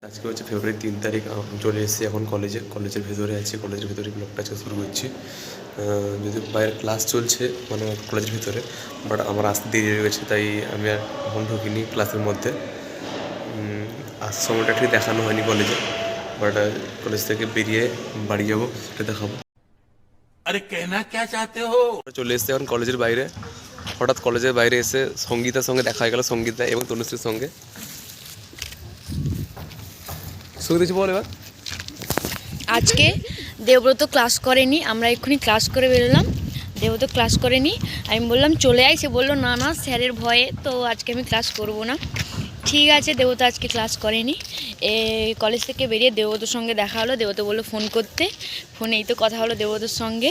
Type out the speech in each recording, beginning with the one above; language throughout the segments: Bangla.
আজকে হচ্ছে ফেব্রুয়ারি 3 তারিখ। চলে এসেছি এখন কলেজের ভেতরে আছি। কলেজের ভেতরে ব্লগটা আজকে শুরু করছি। যদি বাইরে ক্লাস চলছে মানে কলেজের ভিতরে, বাট আমার আসতে দেরি হয়ে গেছে, তাই আমি আর এখন ঢুকিনি ক্লাসের মধ্যে। আসার সময়টা ঠিক দেখানো হয়নি কলেজে, বাট কলেজ থেকে বেরিয়ে বাড়ি যাবো, সেটা দেখাবো। আরে কেনা কে চাতে হো? চলে এসেছি এখন কলেজের বাইরে। হঠাৎ কলেজের বাইরে এসে সঙ্গীতার সঙ্গে দেখা হয়ে গেল, সঙ্গীতা এবং তনুশ্রীর সঙ্গে। কিছু বল এবার। আজকে দেবব্রত ক্লাস করেনি, আমরা এক্ষুনি ক্লাস করে বেরোলাম। দেবব্রত ক্লাস করেনি, আমি বললাম চলে আয়, সে বললো না না স্যারের ভয়ে তো আজকে আমি ক্লাস করব না। ঠিক আছে, দেবব্রত আজকে ক্লাস করেনি। কলেজ থেকে বেরিয়ে দেবব্রতর সঙ্গে দেখা হলো, দেবব্রত বললো ফোন করতে, ফোনেই তো কথা হলো দেবব্রতর সঙ্গে।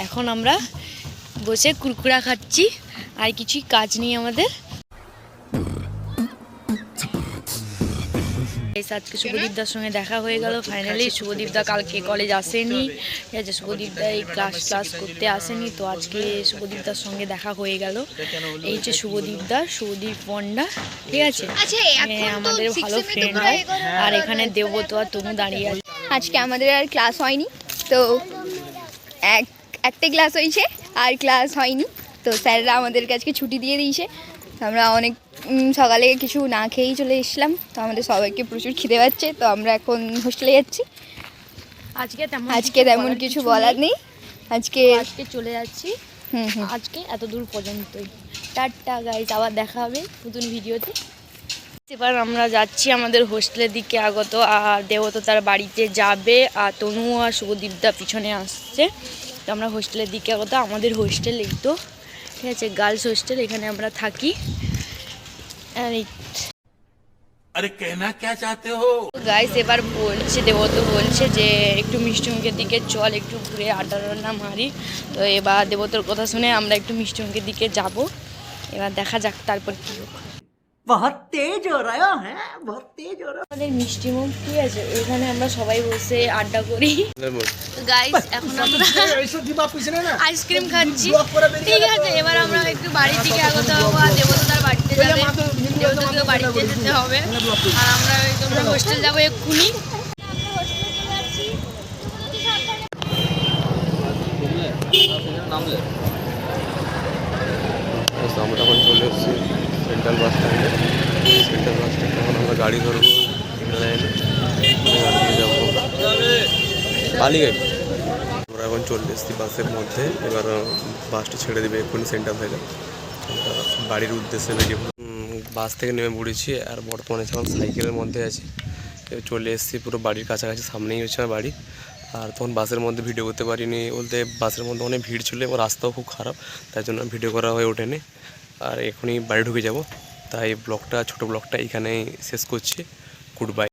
এখন আমরা বসে কুরকুরা খাচ্ছি, আর কিছুই কাজ নেই আমাদের। আজকে শুভদীপদার সঙ্গে দেখা হয়ে গেল ফাইনালি। শুভদীপদা কালকে কলেজ আসেনি, ঠিক আছে, শুভদীপদা এই ক্লাস করতে আসেনি, তো আজকে শুভদীপদার সঙ্গে দেখা হয়ে গেল। এই যে শুভদীপ পন্ডা, ঠিক আছে, আমাদের ভালো ফ্রেন্ড হয়। আর এখানে দেবব্রত আর তনু দাঁড়িয়ে আছে। আজকে আমাদের আর ক্লাস হয়নি, তো একটা ক্লাস হয়েছে আর ক্লাস হয়নি, তো স্যাররা আমাদেরকে আজকে ছুটি দিয়ে দিয়েছে। আমরা অনেক সকালে কিছু না খেয়েই চলে এসেছিলাম, তো আমাদের সবাইকে প্রচুর খিদে পাচ্ছে, তো আমরা এখন হোস্টেলে যাচ্ছি। আজকে তেমন কিছু বলার নেই, আজকে চলে যাচ্ছি। আজকে এত দূর পর্যন্তই। টাটা গাইস, আবার দেখা হবে নতুন ভিডিওতে। এবার আমরা যাচ্ছি আমাদের হোস্টেলের দিকে আগত, আর দেবব্রত তার বাড়িতে যাবে, আর তনু আর শুভদীপদা পিছনে আসছে। তো আমরা হোস্টেলের দিকে আগত। আমাদের হোস্টেল এই তো, ঠিক আছে, গার্লস হোস্টেল, এখানে আমরা থাকি। আরে কেনা কে চাতে হো? গাইস এবার দেবব্রত বলছে যে একটু মিষ্টিমুখের দিকে চল, একটু ঘুরে আড্ডা মারি। তো এবার দেবব্রতর কথা শুনে আমরা একটু মিষ্টিমুখের দিকে যাব। এবার দেখা যাক তারপর কি হোক। बहुत तेज हो रहा है बहुत तेज हो रहा আমাদের মিষ্টিমুখ, ঠিক আছে, এখানে আমরা সবাই বসে আড্ডা করি। গাইস এখন আমরা আইসক্রিম খাচ্ছি, ঠিক আছে। এবার আমরা একটু বাড়ির দিকে আগত হবো, আর দেবব্রত তার বাড়িতে যাবে, দেবব্রতকে বাড়িতে যেতে হবে, আর আমরা তোমরা হোস্টেল যাবো এক্ষুনি। আমরা এখন চলে এসেছি সেন্ট্রাল বাস স্ট্যান্ডে। এখন আমরা গাড়ি ধরবো লাইনে, যাবো বালিগঞ্জ। আমরা এখন চলে এসেছি বাসের মধ্যে। এবার বাসটা ছেড়ে দেবে এক্ষুনি সেন্টার থেকে, বাড়ির উদ্দেশ্যে বেরিয়ে বাস থেকে নেমে পড়েছি। আর বর্তমানে এখন সাইকেলের মধ্যে আছি, চলে এসেছি পুরো বাড়ির কাছাকাছি, সামনেই হচ্ছে আমার বাড়ি। আর তখন বাসের মধ্যে ভিডিও করতে পারিনি, বলতে বাসের মধ্যে অনেক ভিড় ছিল এবং রাস্তাও খুব খারাপ, তাই জন্য ভিডিও করা হয়ে ওঠেনি। আর এখনই বাড়ি ঢুকে যাব, তাই ছোটো ব্লগটা এখানেই শেষ করছি। Good bye.